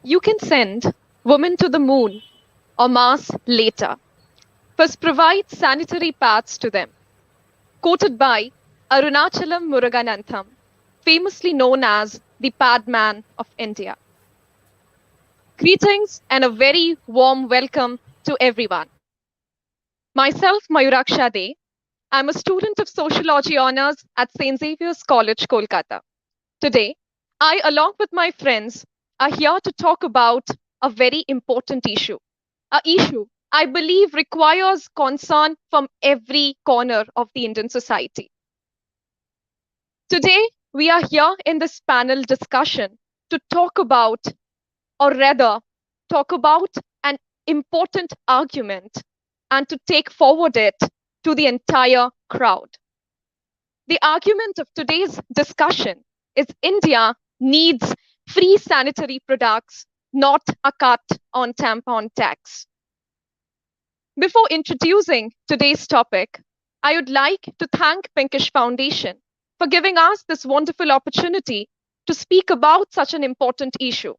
You can send women to the moon or Mars later. First, provide sanitary pads to them. Quoted by Arunachalam Muruganantham, famously known as the Padman of India. Greetings and a very warm welcome to everyone. Myself, Mayuraksha De. I'm a student of Sociology Honours at St. Xavier's College, Kolkata. Today, I, along with my friends, are here to talk about a very important issue. A issue I believe requires concern from every corner of the Indian society. Today, we are here in this panel discussion to talk about, or rather, talk about an important argument and to take forward it to the entire crowd. The argument of today's discussion is India needs free sanitary products, not a cut on tampon tax. Before introducing today's topic, I would like to thank Pinkish Foundation for giving us this wonderful opportunity to speak about such an important issue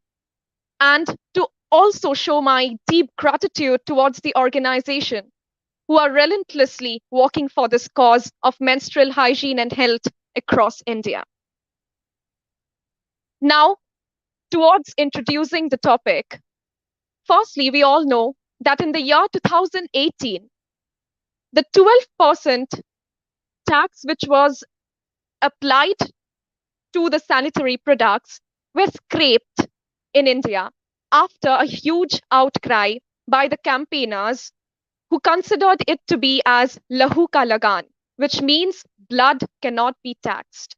and to also show my deep gratitude towards the organization who are relentlessly working for this cause of menstrual hygiene and health across India. Now, towards introducing the topic, firstly, we all know that in the year 2018, the 12% tax which was applied to the sanitary products were scraped in India after a huge outcry by the campaigners who considered it to be as lahu ka lagan, which means blood cannot be taxed.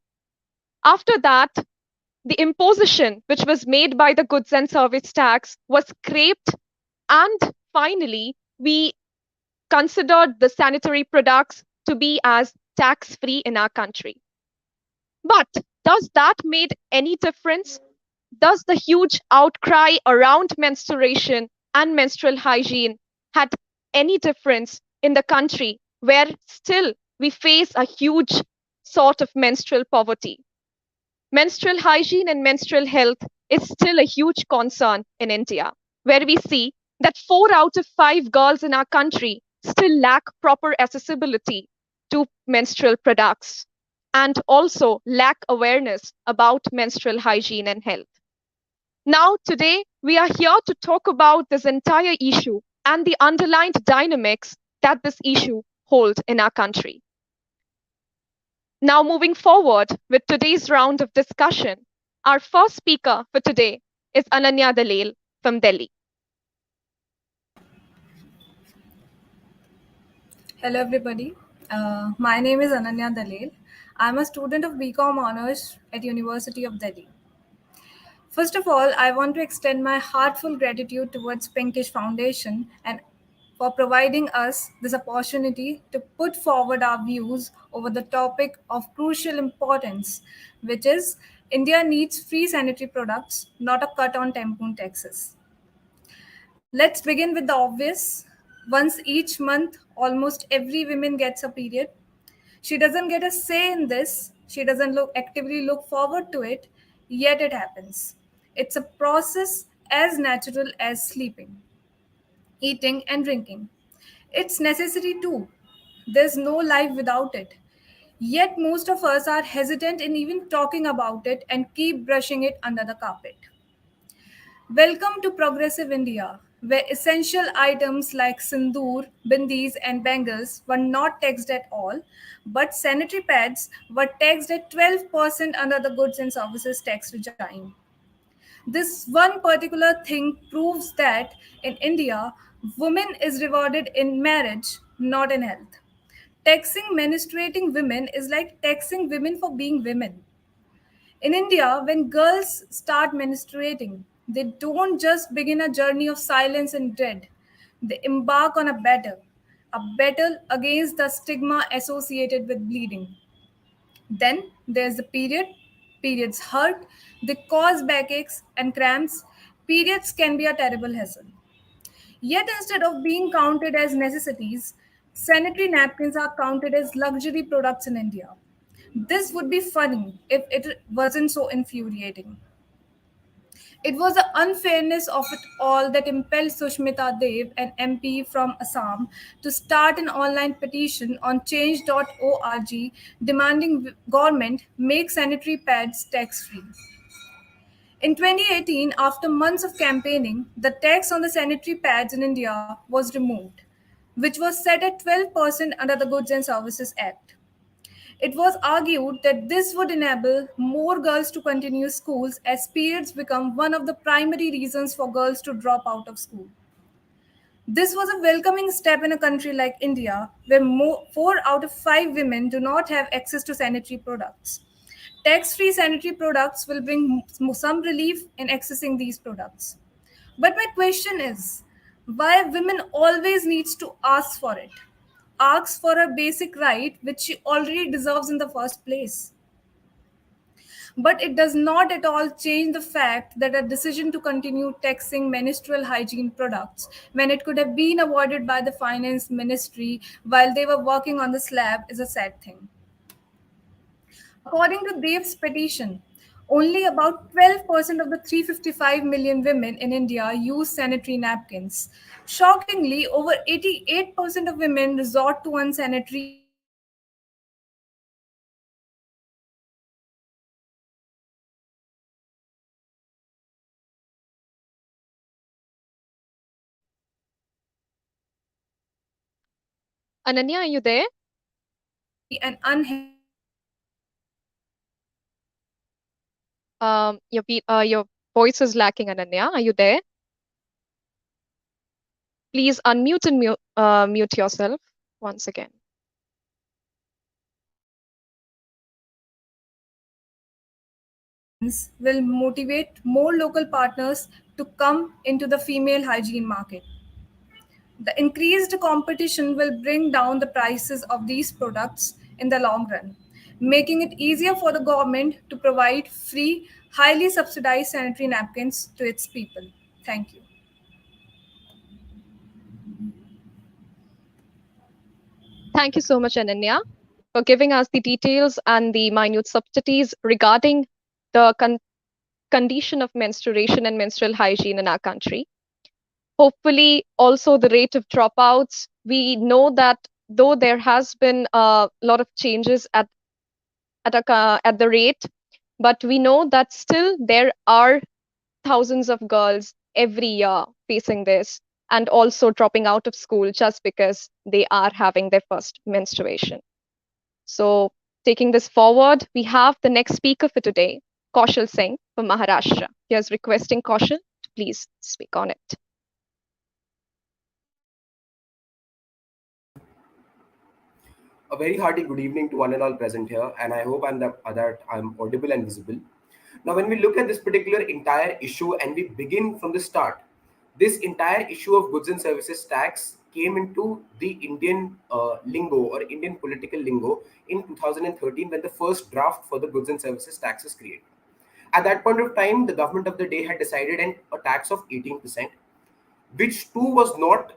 After that, the imposition which was made by the goods and service tax was scraped, and finally, we considered the sanitary products to be as tax-free in our country. But does that make any difference? Does the huge outcry around menstruation and menstrual hygiene had any difference in the country where still we face a huge sort of menstrual poverty? Menstrual hygiene and menstrual health is still a huge concern in India, where we see that 4 out of 5 girls in our country still lack proper accessibility to menstrual products and also lack awareness about menstrual hygiene and health. Now, today, we are here to talk about this entire issue and the underlying dynamics that this issue holds in our country. Now, moving forward with today's round of discussion, our first speaker for today is Ananya Dalal from Delhi. Hello everybody. My name is Ananya Dalal. I'm a student of BCom Honors at University of Delhi. First of all, I want to extend my heartfelt gratitude towards Pinkish Foundation and for providing us this opportunity to put forward our views over the topic of crucial importance, which is India needs free sanitary products, not a cut on tampon taxes. Let's begin with the obvious. Once each month, almost every woman gets a period. She doesn't get a say in this. She doesn't actively look forward to it, yet it happens. It's a process as natural as sleeping, eating, and drinking. It's necessary too. There's no life without it. Yet most of us are hesitant in even talking about it and keep brushing it under the carpet. Welcome to Progressive India, where essential items like sindoor, bindis, and bangles were not taxed at all, but sanitary pads were taxed at 12% under the goods and services tax regime. This one particular thing proves that in India, women is rewarded in marriage, not in health. Taxing menstruating women is like taxing women for being women. In India, when girls start menstruating, they don't just begin a journey of silence and dread. They embark on a battle against the stigma associated with bleeding. Then there's the period. Periods hurt, they cause backaches and cramps. Periods can be a terrible hassle. Yet, instead of being counted as necessities, sanitary napkins are counted as luxury products in India. This would be funny if it wasn't so infuriating. It was the unfairness of it all that impelled Sushmita Dev, an MP from Assam, to start an online petition on change.org demanding government make sanitary pads tax-free. In 2018, after months of campaigning, the tax on the sanitary pads in India was removed, which was set at 12% under the Goods and Services Act. It was argued that this would enable more girls to continue schools as periods become one of the primary reasons for girls to drop out of school. This was a welcoming step in a country like India, where 4 out of 5 women do not have access to sanitary products. Tax free sanitary products will bring some relief in accessing these products. But my question is, why women always needs to ask for it? Ask for a basic right which she already deserves in the first place. But it does not at all change the fact that a decision to continue taxing menstrual hygiene products when it could have been avoided by the finance ministry while they were working on the slab is a sad thing. According to Dev's petition, only about 12% of the 355 million women in India use sanitary napkins. Shockingly, over 88% of women resort to unsanitary use of sanitary pads and tampons every year. This is a shocking fact that women use Ananya, are you there? unsanitary and unhealthy products. Your voice is lacking, Ananya. Are you there? Please unmute and mute yourself once again. Napkins will motivate more local partners to come into the female hygiene market. The increased competition will bring down the prices of these products in the long run, making it easier for the government to provide free, highly subsidized sanitary napkins to its people. Thank you. Thank you so much, Ananya, for giving us the details and the minute subtleties regarding the condition of menstruation and menstrual hygiene in our country. Hopefully, also the rate of dropouts. We know that though there has been a lot of changes at the rate, but we know that still there are thousands of girls every year facing this and also dropping out of school just because they are having their first menstruation. So, taking this forward, we have the next speaker for today, Kaushal Singh from Maharashtra. Here's requesting Kaushal to please speak on it. A very hearty good evening to one and all present here, and I hope that I'm audible and visible. Now, when we look at this particular entire issue and we begin from the start, this entire issue of goods and services tax came into the Indian lingo or Indian political lingo in 2013 when the first draft for the goods and services tax is created. At that point of time, the government of the day had decided a tax of 18%, which too was not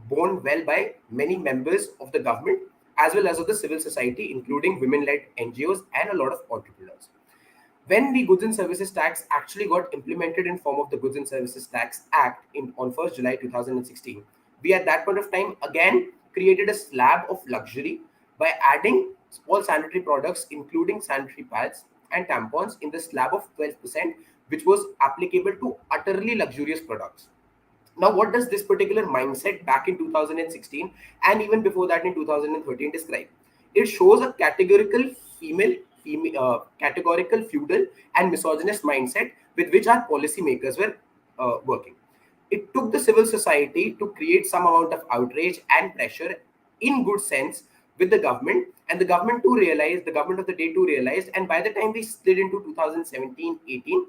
borne well by many members of the government as well as of the civil society, including women-led NGOs and a lot of entrepreneurs. When the Goods and Services Tax actually got implemented in form of the Goods and Services Tax Act on 1st July 2016, we at that point of time again created a slab of luxury by adding all sanitary products, including sanitary pads and tampons, in the slab of 12%, which was applicable to utterly luxurious products. Now, what does this particular mindset back in 2016 and even before that in 2013 describe? It shows a categorical, feudal, and misogynist mindset with which our policymakers were working. It took the civil society to create some amount of outrage and pressure in good sense with the government, and the government to realize, the government of the day to realize, and by the time we slid into 2017-18,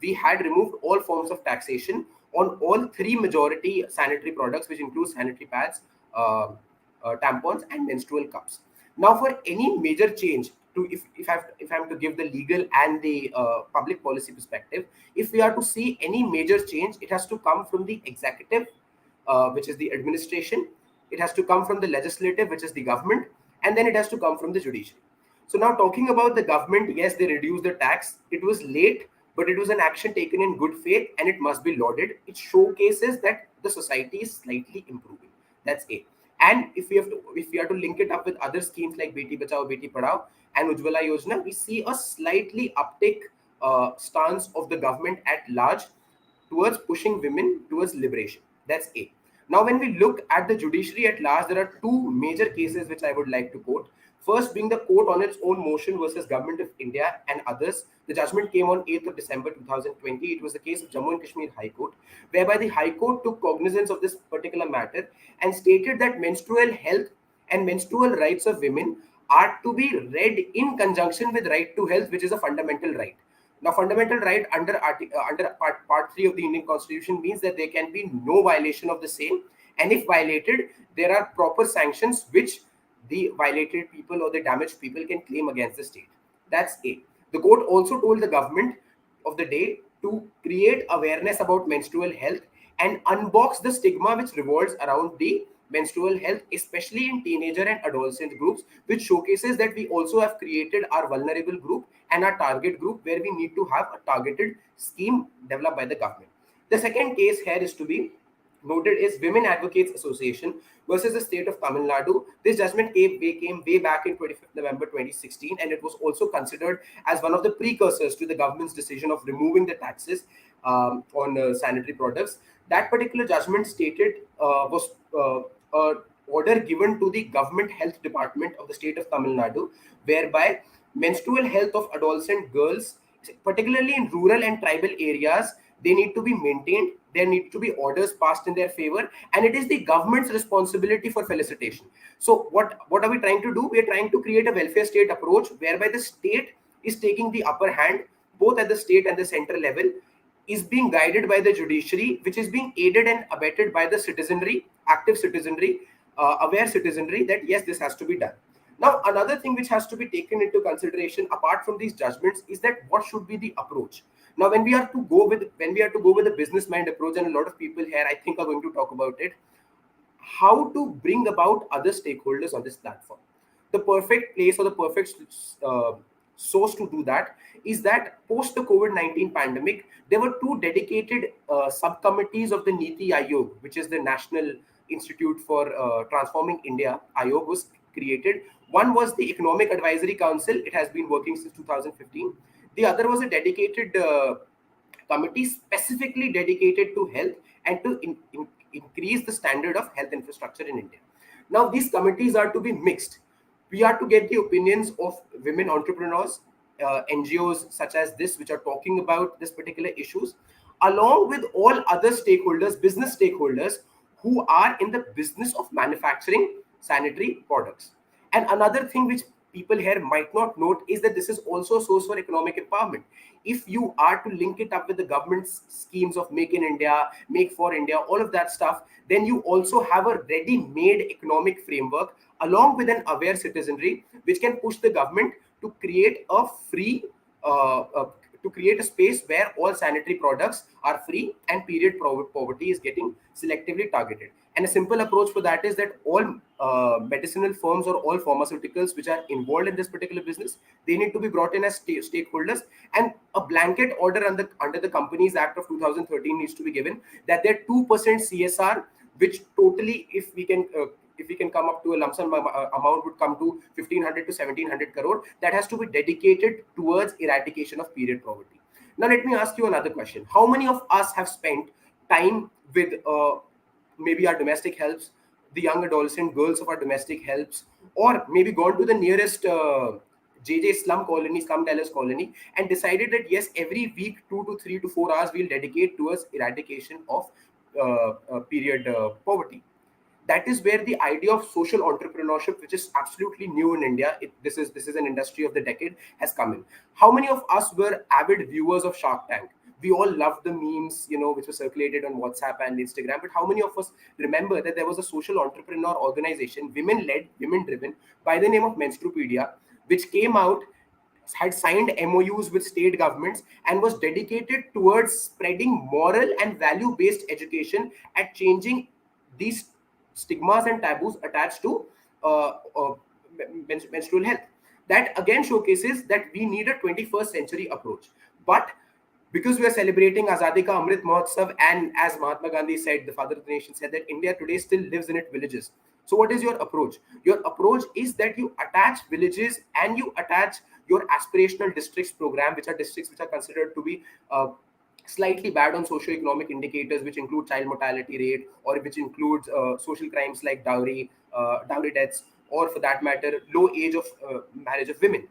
we had removed all forms of taxation on all three majority sanitary products, which include sanitary pads, tampons, and menstrual cups. Now, for any major change, if I'm to give the legal and the public policy perspective, if we are to see any major change, it has to come from the executive, which is the administration. It has to come from the legislative, which is the government, and then it has to come from the judiciary. So now, talking about the government, yes, they reduced the tax. It was late, but it was an action taken in good faith and it must be lauded. It showcases that the society is slightly improving. That's A. And if we have to link it up with other schemes like Beti Bachao, Beti Padhao, and Ujjwala Yojana, we see a slightly uptick stance of the government at large towards pushing women towards liberation. That's A. Now, when we look at the judiciary at large, there are two major cases which I would like to quote. First being the court on its own motion versus Government of India and others. The judgment came on 8th of December 2020. It was the case of Jammu and Kashmir High Court, whereby the High Court took cognizance of this particular matter and stated that menstrual health and menstrual rights of women are to be read in conjunction with right to health, which is a fundamental right. Now, fundamental right under part 3 of the Indian Constitution means that there can be no violation of the same, and if violated, there are proper sanctions which the violated people or the damaged people can claim against the state. That's A. The court also told the government of the day to create awareness about menstrual health and unbox the stigma which revolves around the menstrual health, especially in teenager and adolescent groups, which showcases that we also have created our vulnerable group and our target group where we need to have a targeted scheme developed by the government. The second case here is to be noted is Women Advocates Association versus the state of Tamil Nadu. This judgment came way back in 25th November 2016, and it was also considered as one of the precursors to the government's decision of removing the taxes on sanitary products. That particular judgment stated was a order given to the government health department of the state of Tamil Nadu, whereby menstrual health of adolescent girls, particularly in rural and tribal areas, they need to be maintained. There need to be orders passed in their favor, and it is the government's responsibility for felicitation. So what are we trying to do? We are trying to create a welfare state approach whereby the state is taking the upper hand both at the state and the central level, is being guided by the judiciary, which is being aided and abetted by the citizenry, active citizenry, aware citizenry, that yes, this has to be done. Now, another thing which has to be taken into consideration apart from these judgments is that what should be the approach. Now, when we are to go with a business mind approach, and a lot of people here I think are going to talk about it, how to bring about other stakeholders on this platform. The perfect place or the perfect source to do that is that post the COVID-19 pandemic, there were two dedicated subcommittees of the Niti Aayog, which is the National Institute for Transforming India. Aayog was created. One was the Economic Advisory Council. It has been working since 2015. The other was a dedicated committee specifically dedicated to health and to increase the standard of health infrastructure in India. Now, these committees are to be mixed. We are to get the opinions of women entrepreneurs, NGOs such as this, which are talking about this particular issues, along with all other stakeholders, business stakeholders who are in the business of manufacturing sanitary products. And another thing which people here might not note is that this is also a source for economic empowerment. If you are to link it up with the government's schemes of Make in India, Make for India, all of that stuff, then you also have a ready-made economic framework along with an aware citizenry, which can push the government to create a free to create a space where all sanitary products are free and period poverty is getting selectively targeted. And a simple approach for that is that all medicinal firms or all pharmaceuticals which are involved in this particular business, they need to be brought in as stakeholders, and a blanket order under the Companies Act of 2013 needs to be given that their 2% CSR, which totally, if we can come up to a lump sum amount, would come to 1500 to 1700 crore, that has to be dedicated towards eradication of period poverty. Now, let me ask you another question. How many of us have spent time with maybe our domestic helps, the young adolescent girls of our domestic helps, or maybe gone to the nearest JJ slum dwellers colony, and decided that yes, every week 2 to 3 to 4 hours we'll dedicate towards eradication of period poverty. That is where the idea of social entrepreneurship, which is absolutely new in India, this is an industry of the decade, has come in. How many of us were avid viewers of Shark Tank? We all loved the memes, which were circulated on WhatsApp and Instagram. But how many of us remember that there was a social entrepreneur organization, women-led, women-driven, by the name of Menstrupedia, which came out, had signed MOUs with state governments, and was dedicated towards spreading moral and value-based education and changing these stigmas and taboos attached to menstrual health. That again showcases that we need a 21st century approach. But because we are celebrating Azadi Ka Amrit Mahotsav, and as Mahatma Gandhi said, the father of the nation said that India today still lives in its villages. So what is your approach? Your approach is that you attach villages and you attach your aspirational districts program, which are districts which are considered to be slightly bad on socio-economic indicators, which include child mortality rate, or which includes social crimes like dowry deaths, or for that matter, low age of marriage of women.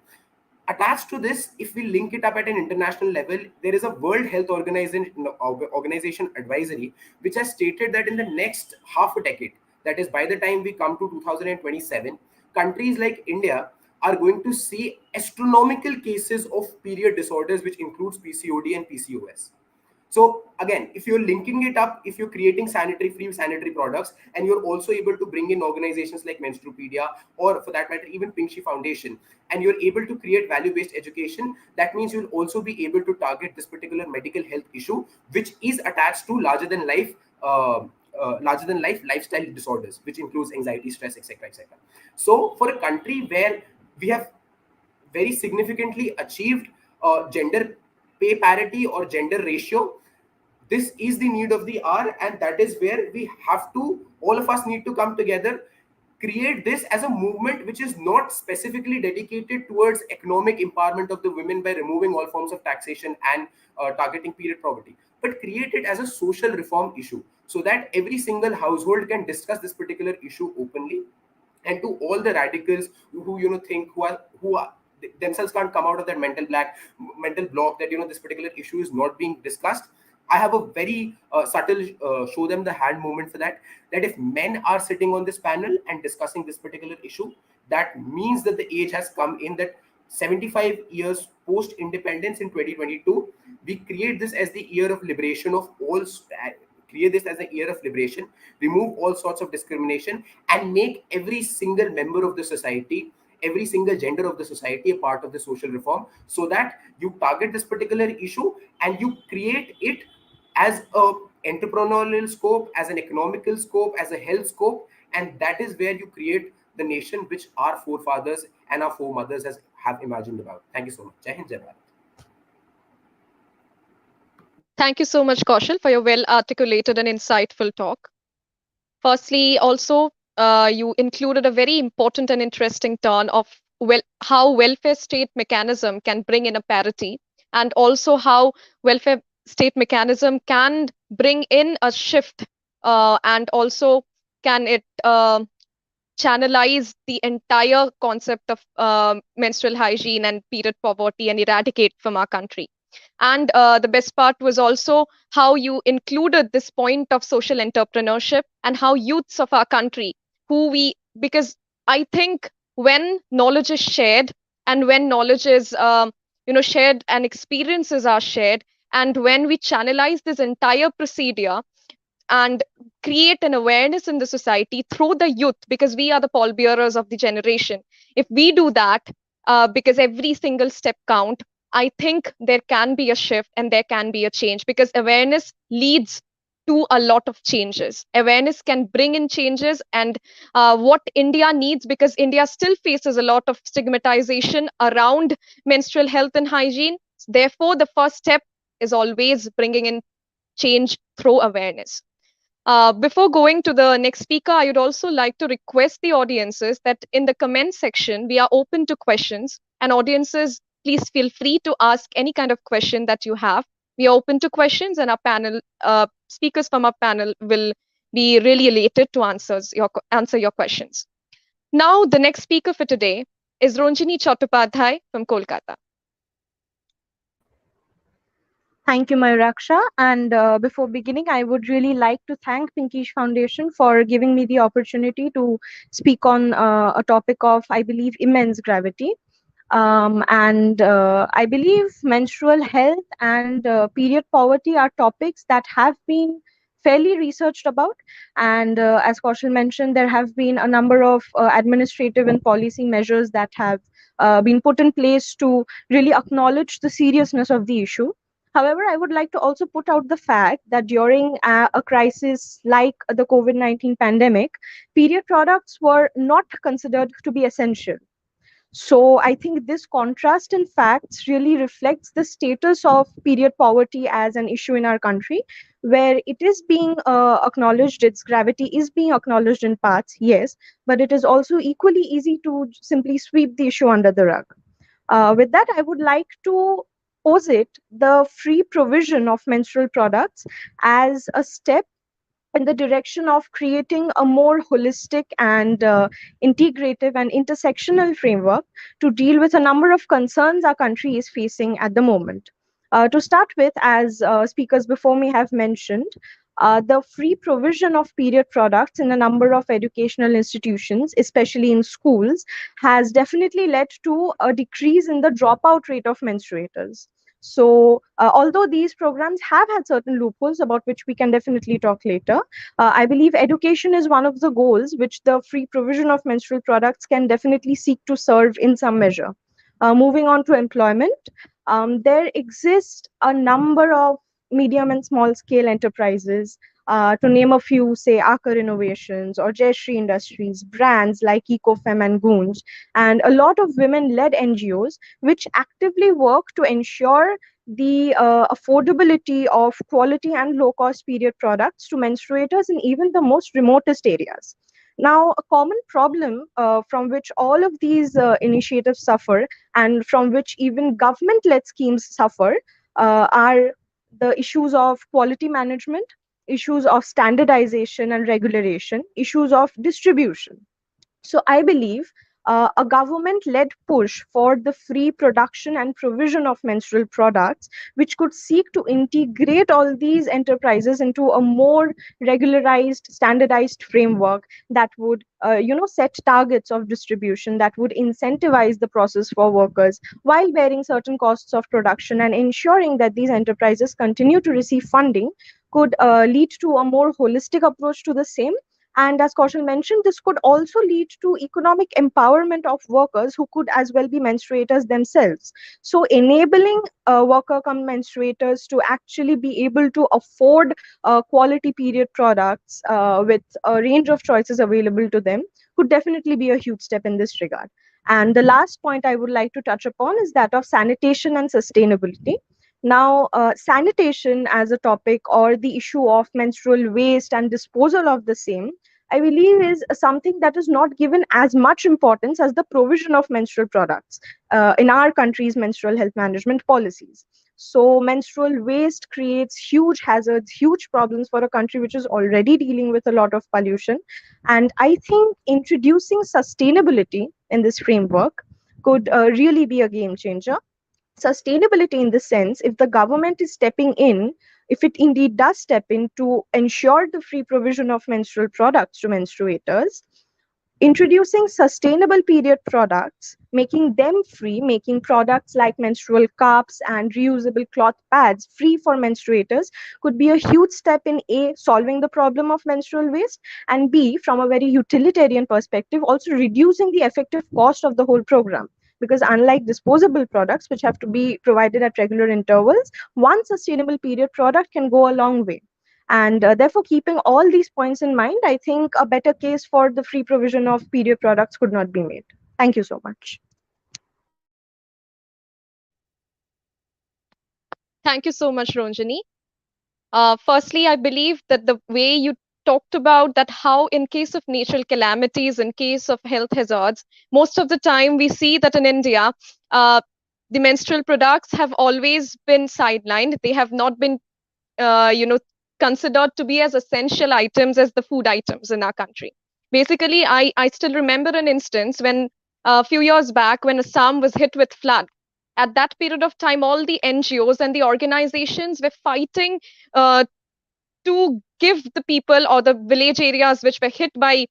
Attached to this, if we link it up at an international level, there is a World Health Organization advisory which has stated that in the next half a decade, that is by the time we come to 2027, countries like India are going to see astronomical cases of period disorders, which includes PCOD and PCOS. So again, if you're linking it up, if you're creating sanitary free sanitary products, and you're also able to bring in organizations like Menstrupedia, or for that matter even Pinkshi Foundation, and you're able to create value based education, that means you'll also be able to target this particular medical health issue, which is attached to larger than life lifestyle disorders, which includes anxiety, stress, etc., etc. So for a country where we have very significantly achieved gender pay parity or gender ratio, this is the need of the hour, and that is where we have to, all of us need to come together, create this as a movement which is not specifically dedicated towards economic empowerment of the women by removing all forms of taxation and targeting period poverty, but create it as a social reform issue, so that every single household can discuss this particular issue openly. And to all the radicals who think, who are themselves can't come out of that mental block that this particular issue is not being discussed, I have a very subtle show them the hand movement for that. That if men are sitting on this panel and discussing this particular issue, that means that the age has come in, that 75 years post independence in 2022, we create this as the year of liberation of all, create this as a year of liberation, remove all sorts of discrimination, and make every single member of the society, every single gender of the society a part of the social reform, so that you target this particular issue and you create it as a entrepreneurial scope, as an economical scope, as a health scope, and that is where you create the nation which our forefathers and our foremothers have imagined about. Thank you so much. Jai Hind, Jai Bharat. Thank you so much, Kaushal, for your well articulated and insightful talk. Firstly, also, you included a very important and interesting turn of how welfare state mechanism can bring in a parity, and also how welfare state mechanism can bring in a shift, and also can it channelize the entire concept of menstrual hygiene and period poverty and eradicate from our country. And the best part was also how you included this point of social entrepreneurship and how youths of our country, because I think when knowledge is shared, and when knowledge is, shared, and experiences are shared, and when we channelize this entire procedure and create an awareness in the society through the youth, because we are the pallbearers of the generation. If we do that, because every single step count, I think there can be a shift and there can be a change, because awareness leads to a lot of changes. Awareness can bring in changes, and what India needs, because India still faces a lot of stigmatization around menstrual health and hygiene. Therefore, the first step is always bringing in change through awareness. Before going to the next speaker, I would also like to request the audiences that in the comment section, we are open to questions. And audiences, please feel free to ask any kind of question that you have. We are open to questions, and our panel speakers from our panel will be really elated to answer your questions. Now, the next speaker for today is Ronjini Chattopadhyay from Kolkata. Thank you, Mayuraksha. And before beginning, I would really like to thank Pinkish Foundation for giving me the opportunity to speak on a topic of, I believe, immense gravity. And I believe menstrual health and period poverty are topics that have been fairly researched about. And as Kaushal mentioned, there have been a number of administrative and policy measures that have been put in place to really acknowledge the seriousness of the issue. However, I would like to also put out the fact that during a crisis like the COVID-19 pandemic, period products were not considered to be essential. So I think this contrast in facts really reflects the status of period poverty as an issue in our country, where it is being acknowledged, its gravity is being acknowledged in parts, yes, but it is also equally easy to simply sweep the issue under the rug. With that, I would like to posit the free provision of menstrual products as a step in the direction of creating a more holistic and integrative and intersectional framework to deal with a number of concerns our country is facing at the moment. To start with, as speakers before me have mentioned, the free provision of period products in a number of educational institutions, especially in schools, has definitely led to a decrease in the dropout rate of menstruators. So, although these programs have had certain loopholes about which we can definitely talk later, I believe education is one of the goals which the free provision of menstrual products can definitely seek to serve in some measure. Moving on to employment, there exist a number of medium and small scale enterprises. To name a few, say Akar Innovations or Jayashree Industries, brands like Ecofem and Goons, and a lot of women led NGOs which actively work to ensure the affordability of quality and low cost period products to menstruators in even the most remotest areas. Now, a common problem from which all of these initiatives suffer and from which even government led schemes suffer are the issues of quality management, issues of standardization and regulation, issues of distribution. So I believe a government led push for the free production and provision of menstrual products, which could seek to integrate all these enterprises into a more regularized, standardized framework that would, set targets of distribution, that would incentivize the process for workers while bearing certain costs of production and ensuring that these enterprises continue to receive funding could lead to a more holistic approach to the same. And as Kaushal mentioned, this could also lead to economic empowerment of workers who could as well be menstruators themselves. So, enabling worker come menstruators to actually be able to afford quality period products with a range of choices available to them could definitely be a huge step in this regard. And the last point I would like to touch upon is that of sanitation and sustainability. Now, sanitation as a topic or the issue of menstrual waste and disposal of the same, I believe is something that is not given as much importance as the provision of menstrual products in our country's menstrual health management policies. So, menstrual waste creates huge hazards, huge problems for a country which is already dealing with a lot of pollution. And I think introducing sustainability in this framework could really be a game changer. Sustainability in the sense, if the government is stepping in, if it indeed does step in to ensure the free provision of menstrual products to menstruators, introducing sustainable period products, making them free, making products like menstrual cups and reusable cloth pads free for menstruators could be a huge step in A, solving the problem of menstrual waste, and B, from a very utilitarian perspective, also reducing the effective cost of the whole program. Because unlike disposable products, which have to be provided at regular intervals, one sustainable period product can go a long way. And therefore, keeping all these points in mind, I think a better case for the free provision of period products could not be made. Thank you so much. Thank you so much, Ronjani. Firstly, I believe that the way you talked about that how in case of natural calamities, in case of health hazards, most of the time we see that in India, uh, the menstrual products have always been sidelined. They have not been, uh, you know, considered to be as essential items as the food items in our country. Basically, I still remember an instance when a few years back when Assam was hit with flood. At that period of time, all the NGOs and the organizations were fighting uh, to give the people or the village areas which were hit by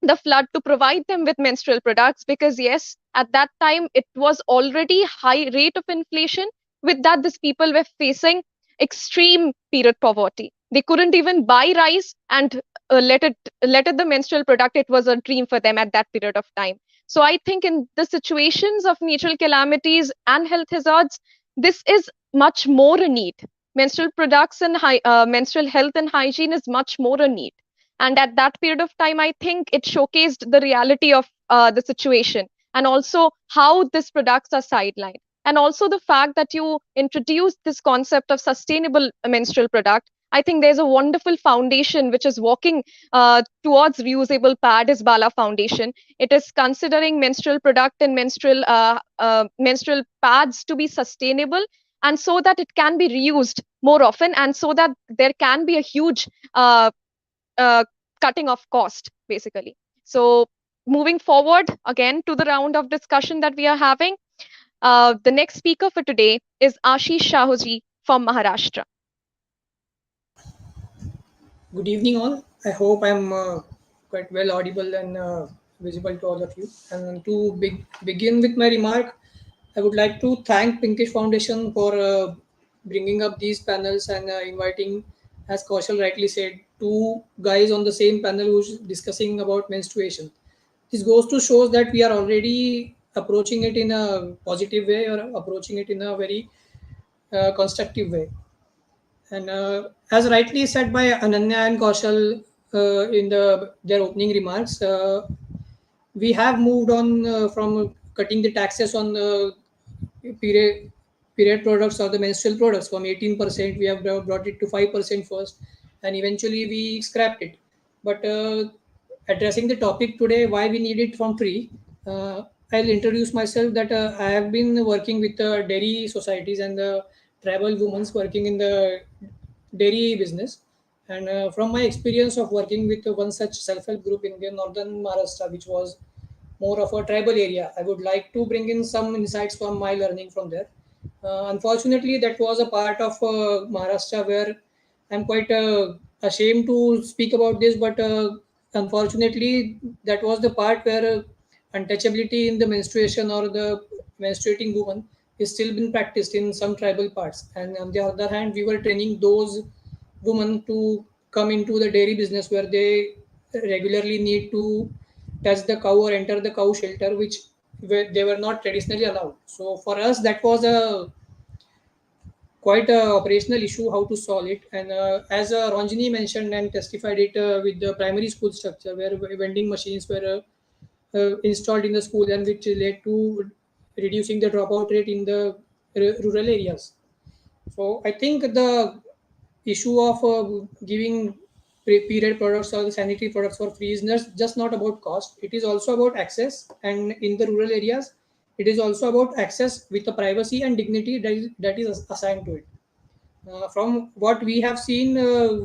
the flood to provide them with menstrual products, because yes, at that time it was already high rate of inflation. With that, these people were facing extreme period poverty. They couldn't even buy rice, and let it the menstrual product, it was a dream for them at that period of time. So I think in the situations of natural calamities and health hazards, this is much more a need. Menstrual products and menstrual health and hygiene is much more a need. And at that period of time, I think it showcased the reality of the situation, and also how these products are sidelined. And also the fact that you introduced this concept of sustainable menstrual product. I think there's a wonderful foundation which is working towards reusable pad is Bala Foundation. It is considering menstrual product and menstrual pads to be sustainable, and so that it can be reused more often, and so that there can be a huge uh, uh, cutting of cost, basically. So moving forward again to the round of discussion that we are having, the next speaker for today is Ashish Shahuji from Maharashtra. Good evening, all. I hope I'm quite well audible and visible to all of you. And to begin with my remark, I would like to thank Pinkish Foundation for bringing up these panels and inviting, as Kaushal rightly said, two guys on the same panel who's discussing about menstruation. This goes to shows that we are already approaching it in a positive way or approaching it in a very constructive way. And as rightly said by Ananya and Kaushal in their opening remarks, we have moved on from cutting the taxes on period period products or the menstrual products from 18%. We have brought it to 5% first, and eventually we scrapped it. But addressing the topic today, why we need it from free, I'll introduce myself. That I have been working with dairy societies and the tribal women working in the dairy business. And from my experience of working with one such self-help group in the northern Maharashtra, which was more of a tribal area, I would like to bring in some insights from my learning from there. Unfortunately, that was a part of Maharashtra where I'm quite ashamed to speak about this, but unfortunately, that was the part where untouchability in the menstruation or the menstruating woman is still been practiced in some tribal parts. And on the other hand, we were training those women to come into the dairy business where they regularly need to touch the cow or enter the cow shelter, which they were not traditionally allowed. So for us, that was a quite a operational issue how to solve it. And as Ranjini mentioned and testified it with the primary school structure where vending machines were installed in the school, and which led to reducing the dropout rate in the rural areas. So I think the issue of giving period products or the sanitary products for free is just not about cost. It is also about access, and in the rural areas, it is also about access with the privacy and dignity that is assigned to it. From what we have seen,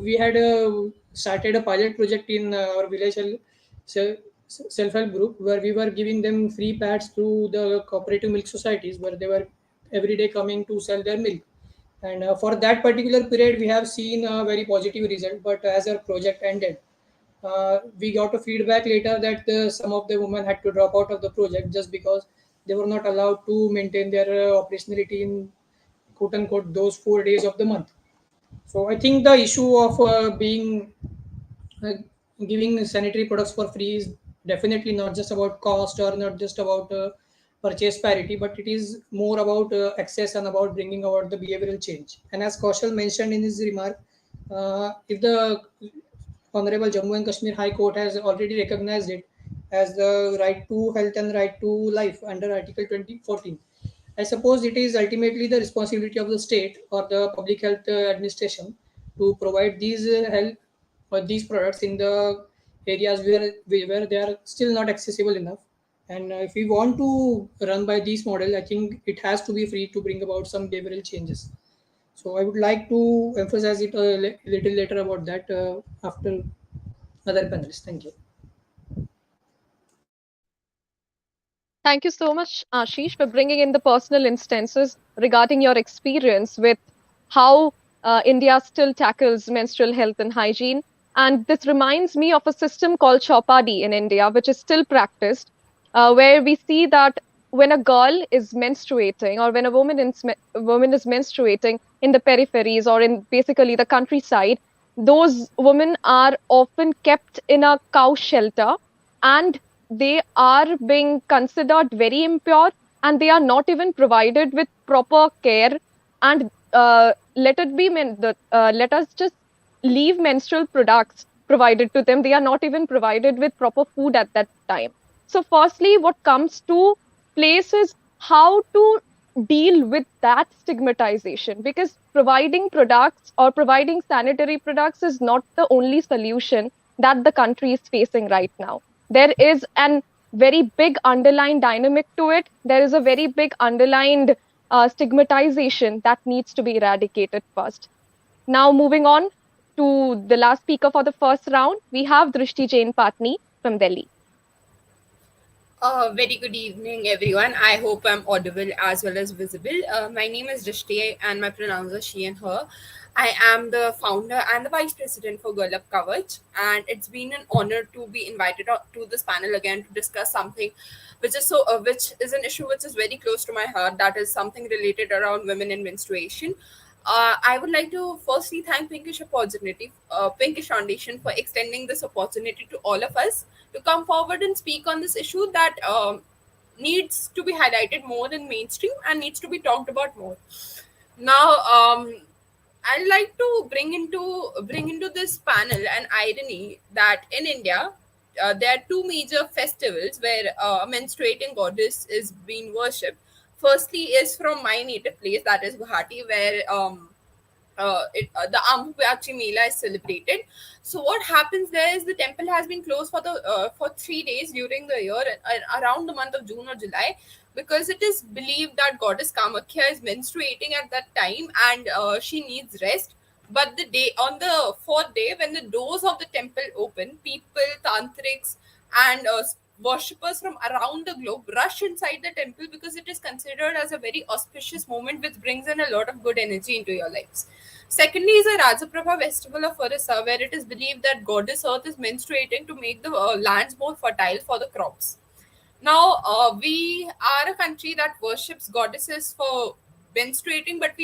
we had started a pilot project in our village self-help group where we were giving them free pads to the cooperative milk societies where they were every day coming to sell their milk. And for that particular period, we have seen a very positive result. But as our project ended, we got a feedback later that some of the women had to drop out of the project just because they were not allowed to maintain their operationality in quote unquote those 4 days of the month. So I think the issue of being uh, giving sanitary products for free is definitely not just about cost or not just about purchase parity, but it is more about access and about bringing about the behavioral change. And as Kaushal mentioned in his remark, if the Honorable Jammu and Kashmir High Court has already recognized it as the right to health and right to life under Article 2014. I suppose it is ultimately the responsibility of the state or the public health administration to provide these health or these products in the areas where they are still not accessible enough. And if we want to run by these model, I think it has to be free to bring about some behavioral changes. So I would like to emphasize it a little later about that after other panelists. Thank you. Thank you so much, Ashish, for bringing in the personal instances regarding your experience with how India still tackles menstrual health and hygiene. And this reminds me of a system called Chaupadi in India, which is still practiced, where we see that when a girl is menstruating or when a woman is menstruating in the peripheries or in basically the countryside, those women are often kept in a cow shelter, and they are being considered very impure, and they are not even provided with proper care. And let it be let us just leave menstrual products provided to them, they are not even provided with proper food at that time. So, firstly, what comes to place is how to deal with that stigmatization, because providing products or providing sanitary products is not the only solution that the country is facing right now. There is an very big underlying dynamic to it. There is a very big underlined stigmatization that needs to be eradicated first. Now, moving on to the last speaker for the first round, we have Drishti Jain Patni from Delhi. Very good evening, everyone. I hope I'm audible as well as visible. My name is Drishti, and my pronouns are she and her. I am the founder and the vice president for Girl Up Coverage, and it's been an honor to be invited to this panel again to discuss something which is an issue which is very close to my heart. That is something related around women in menstruation. I would like to firstly thank Pinkish Foundation for extending this opportunity to all of us to come forward and speak on this issue that needs to be highlighted more in mainstream and needs to be talked about more. Now, I'd like to bring into this panel an irony that in India, there are two major festivals where menstruating goddess is being worshipped. Firstly, is from my native place, that is Guwahati, where the Ambubachi Mela is celebrated. So what happens there is the temple has been closed for 3 days during the year, around the month of June or July, because it is believed that goddess Kamakhya is menstruating at that time and she needs rest. But the day on the fourth day, when the doors of the temple open, people, tantrics, and worshippers from around the globe rush inside the temple because it is considered as a very auspicious moment which brings in a lot of good energy into your lives. Secondly, is a Rajaprabha festival of Orissa, where it is believed that goddess Earth is menstruating to make the lands more fertile for the crops. Now, we are a country that worships goddesses for menstruating, but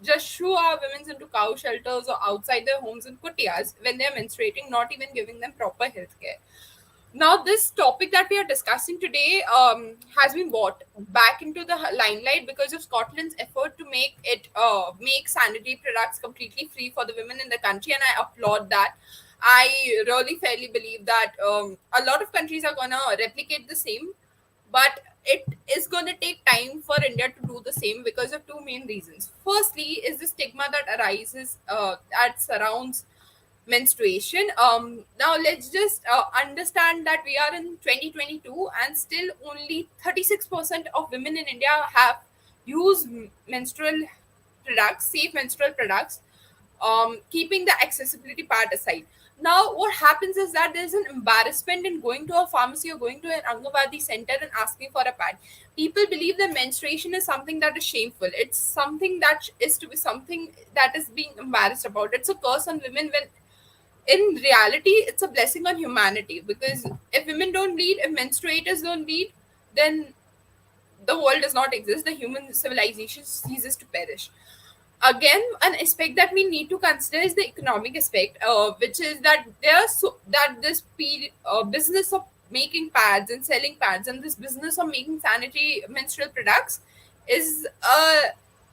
just shoo our women into cow shelters or outside their homes in kutiyas when they are menstruating, not even giving them proper health care. Now, this topic that we are discussing today has been brought back into the limelight because of Scotland's effort to make sanitary products completely free for the women in the country, and I applaud that. I really fairly believe that a lot of countries are gonna replicate the same, but it is going to take time for India to do the same because of two main reasons. Firstly, is the stigma that arises that surrounds menstruation. Now let's just understand that we are in 2022 and still only 36% of women in India have used menstrual products, safe menstrual products, keeping the accessibility part aside. Now, what happens is that there's an embarrassment in going to a pharmacy or going to an Angawadi center and asking for a pad. People believe that menstruation is something that is shameful. It's something that is to be something that is being embarrassed about. It's a curse on women when in reality it's a blessing on humanity, because if women don't bleed, if menstruators don't bleed, then the world does not exist, the human civilization ceases to perish. Again, an aspect that we need to consider is the economic aspect, which is that business of making pads and selling pads and this business of making sanitary menstrual products is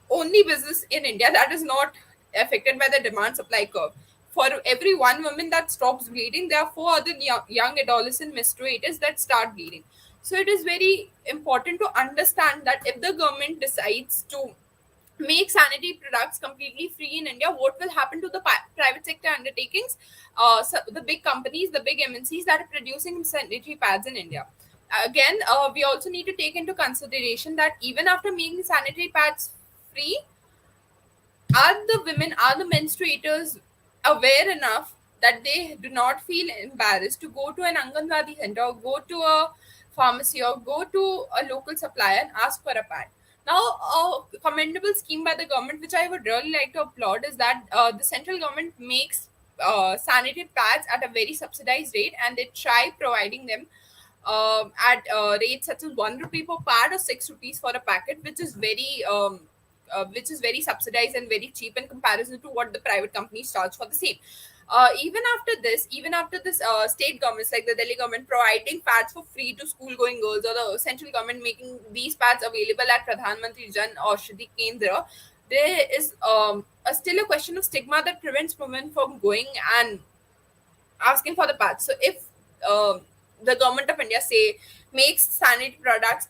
only business in India that is not affected by the demand supply curve. For every one woman that stops bleeding, there are four other young adolescent menstruators that start bleeding. So it is very important to understand that if the government decides to make sanitary products completely free in India, what will happen to the private sector undertakings, so the big companies, the big MNCs that are producing sanitary pads in India? Again, we also need to take into consideration that even after making sanitary pads free, are the women, are the menstruators aware enough that they do not feel embarrassed to go to an Anganwadi center or go to a pharmacy or go to a local supplier and ask for a pad? Now, a commendable scheme by the government, which I would really like to applaud, is that the central government makes sanitary pads at a very subsidized rate, and they try providing them at rates such as 1 rupee per pad or 6 rupees for a packet, which is very subsidized and very cheap in comparison to what the private companies charge for the same. Even after this, state governments like the Delhi government providing pads for free to school-going girls, or the central government making these pads available at Pradhan Mantri Jan Aushadhi Kendra, there is still a question of stigma that prevents women from going and asking for the pads. So if the government of India say makes sanitary products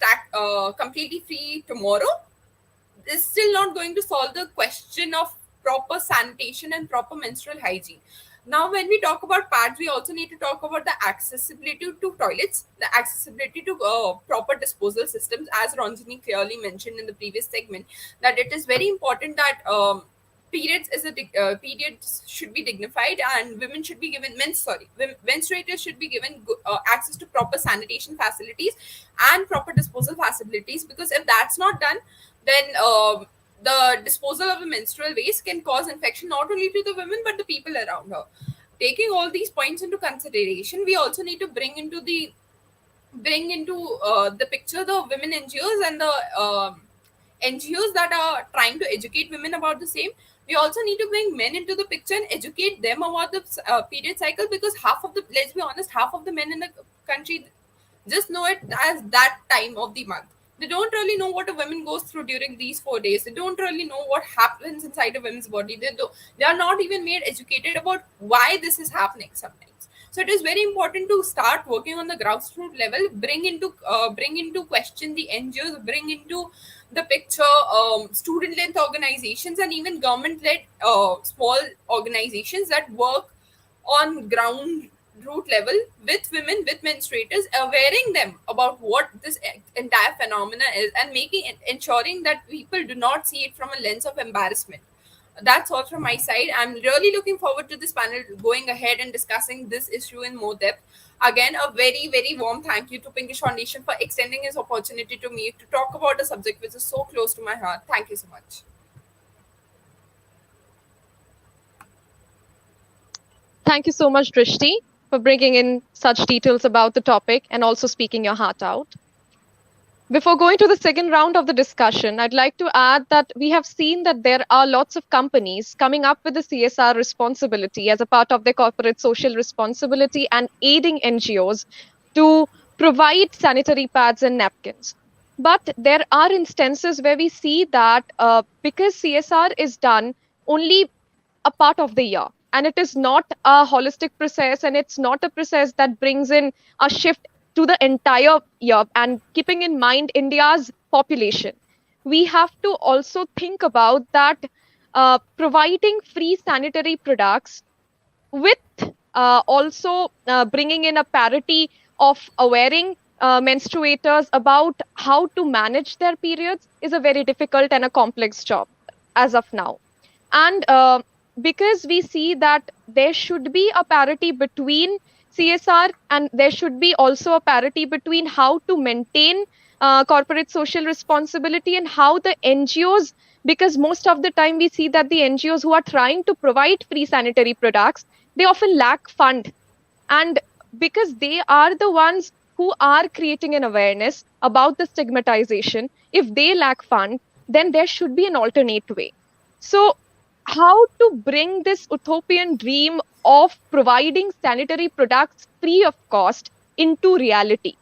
completely free tomorrow, is still not going to solve the question of proper sanitation and proper menstrual hygiene. Now, when we talk about pads, we also need to talk about the accessibility to toilets, the accessibility to proper disposal systems, as Ranjini clearly mentioned in the previous segment, that it is very important that periods should be dignified, and women should be given menstruators should be given access to proper sanitation facilities and proper disposal facilities, because if that's not done, then the disposal of the menstrual waste can cause infection not only to the women but the people around her. Taking all these points into consideration, we also need to bring into the picture the women NGOs and the NGOs that are trying to educate women about the same. We also need to bring men into the picture and educate them about the period cycle, because let's be honest, half of the men in the country just know it as that time of the month. They don't really know what a woman goes through during these 4 days. They don't really know what happens inside a woman's body. They are not even made educated about why this is happening sometimes. So it is very important to start working on the grassroots level, bring into question the NGOs, bring into the picture student led organizations and even government led small organizations that work on ground root level with women, with menstruators, awareing them about what this entire phenomena is, and ensuring that people do not see it from a lens of embarrassment. That's all from my side. I'm really looking forward to this panel going ahead and discussing this issue in more depth. Again, a very, very warm thank you to Pinkish Foundation for extending this opportunity to me to talk about a subject which is so close to my heart. Thank you so much. Thank you so much, Drishti, for bringing in such details about the topic and also speaking your heart out. Before going to the second round of the discussion, I'd like to add that we have seen that there are lots of companies coming up with the CSR responsibility as a part of their corporate social responsibility and aiding NGOs to provide sanitary pads and napkins. But there are instances where we see that because CSR is done only a part of the year, and it is not a holistic process, and it's not a process that brings in a shift to the entire year. And keeping in mind India's population, we have to also think about that providing free sanitary products with also bringing in a parity of awareing menstruators about how to manage their periods is a very difficult and a complex job as of now. And because we see that there should be a parity between CSR, and there should be also a parity between how to maintain corporate social responsibility and how the NGOs, because most of the time we see that the NGOs who are trying to provide free sanitary products, they often lack fund. And because they are the ones who are creating an awareness about the stigmatization, if they lack fund, then there should be an alternate way. So how to bring this utopian dream of providing sanitary products free of cost into reality,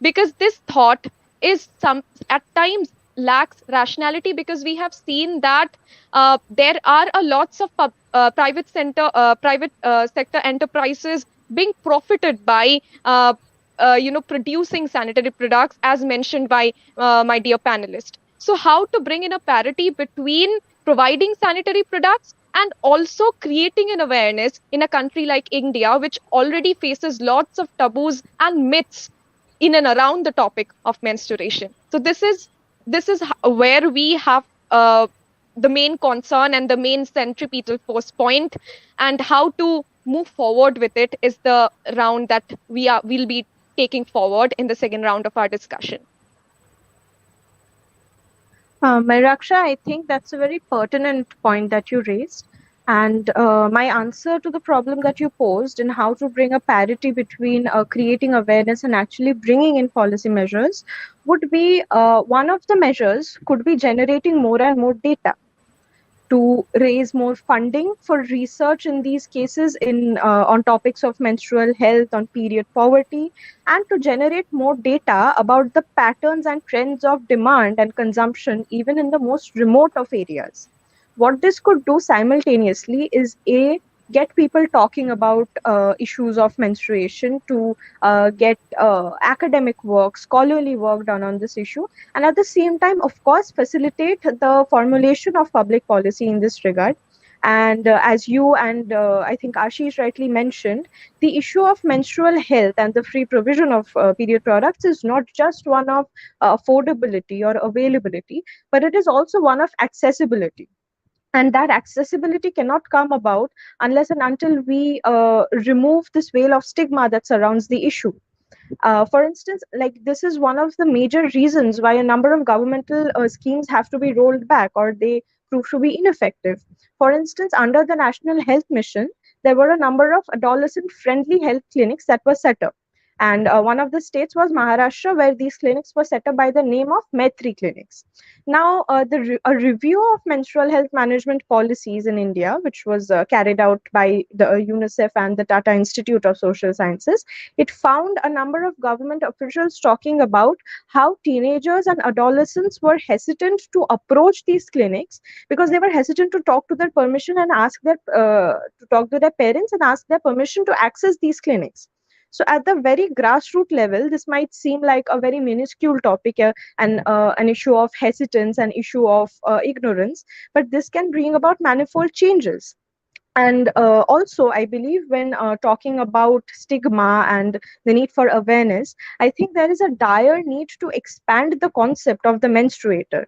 because this thought is some at times lacks rationality, because we have seen that there are a lots of private sector enterprises being profited by producing sanitary products, as mentioned by my dear panelist. So how to bring in a parity between providing sanitary products and also creating an awareness in a country like India, which already faces lots of taboos and myths in and around the topic of menstruation. So this is where we have the main concern and the main centripetal force point, and how to move forward with it is the round that we'll be taking forward in the second round of our discussion. Raksha, I think that's a very pertinent point that you raised. And my answer to the problem that you posed in how to bring a parity between creating awareness and actually bringing in policy measures would be one of the measures could be generating more and more data to raise more funding for research in these cases on topics of menstrual health, on period poverty, and to generate more data about the patterns and trends of demand and consumption even in the most remote of areas. What this could do simultaneously is get people talking about issues of menstruation, to get academic work, scholarly work done on this issue, and at the same time, of course, facilitate the formulation of public policy in this regard. And as you and I think Ashish rightly mentioned, the issue of menstrual health and the free provision of period products is not just one of affordability or availability, but it is also one of accessibility. And that accessibility cannot come about unless and until we remove this veil of stigma that surrounds the issue. For instance, like this is one of the major reasons why a number of governmental schemes have to be rolled back or they prove to be ineffective. For instance, under the National Health Mission, there were a number of adolescent friendly health clinics that were set up. And one of the states was Maharashtra, where these clinics were set up by the name of Maitri clinics. Now, a review of menstrual health management policies in India, which was carried out by the UNICEF and the Tata Institute of Social Sciences, it found a number of government officials talking about how teenagers and adolescents were hesitant to approach these clinics because they were hesitant to talk to their permission and ask their to talk to their parents and ask their permission to access these clinics. So at the very grassroots level, this might seem like a very minuscule topic and an issue of hesitance, an issue of ignorance, but this can bring about manifold changes. And also, I believe when talking about stigma and the need for awareness, I think there is a dire need to expand the concept of the menstruator.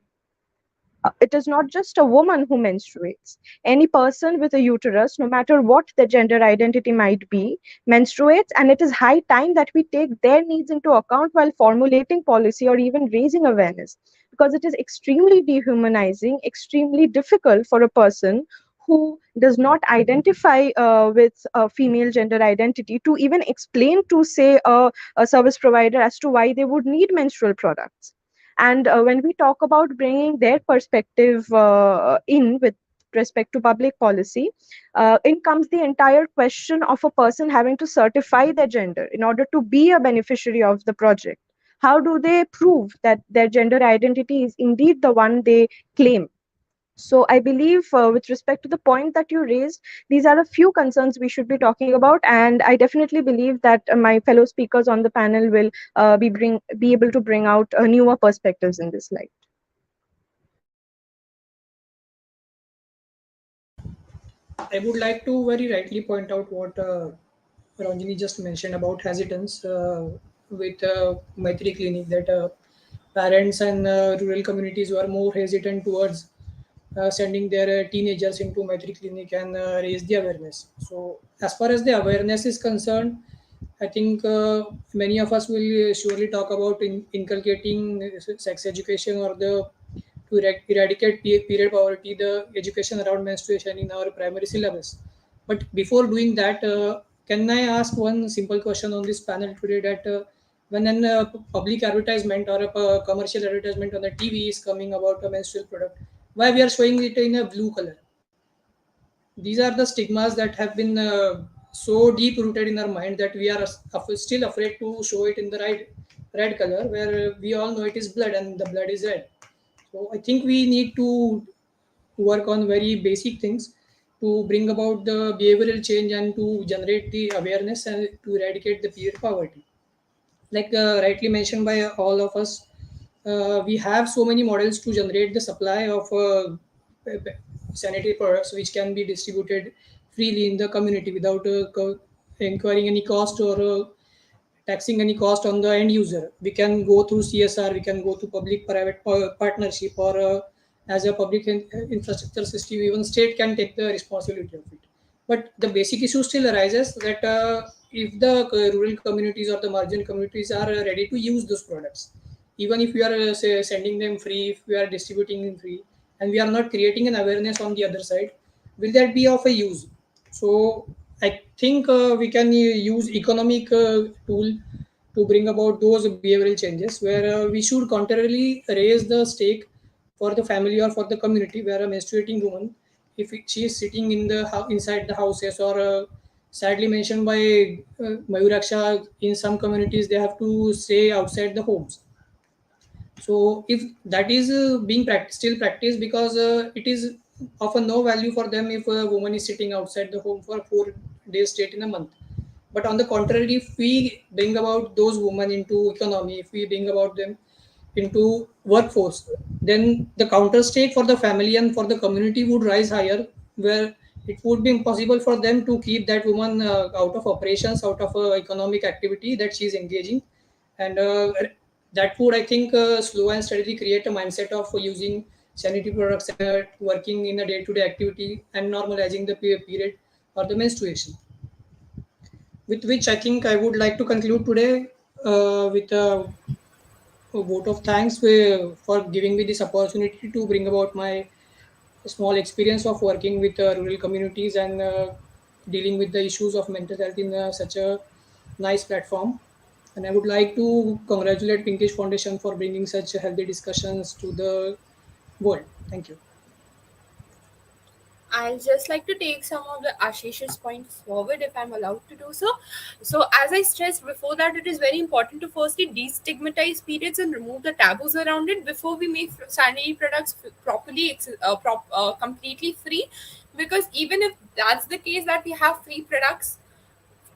It is not just a woman who menstruates. Any person with a uterus, no matter what their gender identity might be, menstruates, and it is high time that we take their needs into account while formulating policy or even raising awareness. Because it is extremely dehumanizing, extremely difficult for a person who does not identify with a female gender identity to even explain to, say, a service provider as to why they would need menstrual products. And when we talk about bringing their perspective in with respect to public policy, in comes the entire question of a person having to certify their gender in order to be a beneficiary of the project. How do they prove that their gender identity is indeed the one they claim? So I believe, with respect to the point that you raised, these are a few concerns we should be talking about, and I definitely believe that my fellow speakers on the panel will be able to bring out newer perspectives in this light. I would like to very rightly point out what Ranjini just mentioned about hesitance with Maitri Clinic, that parents and rural communities were more hesitant towards sending their teenagers into Maitri Clinic and raise the awareness. So, as far as the awareness is concerned, I think many of us will surely talk about inculcating sex education or the to eradicate period poverty, the education around menstruation in our primary syllabus. But before doing that, can I ask one simple question on this panel today? That when a public advertisement or a commercial advertisement on the TV is coming about a menstrual product, why we are showing it in a blue color? These are the stigmas that have been so deep rooted in our mind that we are still afraid to show it in the red color, where we all know it is blood and the blood is red. So I think we need to work on very basic things to bring about the behavioral change and to generate the awareness and to eradicate the peer poverty. Like rightly mentioned by all of us, we have so many models to generate the supply of sanitary products which can be distributed freely in the community without incurring any cost or taxing any cost on the end user. We can go through CSR, we can go to public-private partnership, or as a public infrastructure system, even state can take the responsibility of it. But the basic issue still arises that if the rural communities or the marginal communities are ready to use those products, even if we are say, sending them free, if we are distributing them free, and we are not creating an awareness on the other side, will that be of a use? So I think we can use economic tool to bring about those behavioral changes, where we should contrarily raise the stake for the family or for the community, where a menstruating woman, if she is sitting in the inside the houses, or sadly mentioned by Mayuraksha, in some communities they have to stay outside the homes. So if that is being still practiced, because it is often no value for them if a woman is sitting outside the home for 4 days straight in a month. But on the contrary, if we bring about those women into economy, if we bring about them into workforce, then the counter stake for the family and for the community would rise higher, where it would be impossible for them to keep that woman out of operations, out of economic activity that she is engaging. And that would, I think, slow and steadily create a mindset of using sanitary products and working in a day-to-day activity and normalizing the period or the menstruation. With which I think I would like to conclude today with a vote of thanks for giving me this opportunity to bring about my small experience of working with rural communities and dealing with the issues of mental health in such a nice platform. And I would like to congratulate Pinkish Foundation for bringing such healthy discussions to the world. Thank you. I'll just like to take some of the Ashish's points forward if I'm allowed to do so. So, as I stressed before, that it is very important to firstly destigmatize periods and remove the taboos around it before we make sanitary products properly, completely free. Because even if that's the case, that we have free products,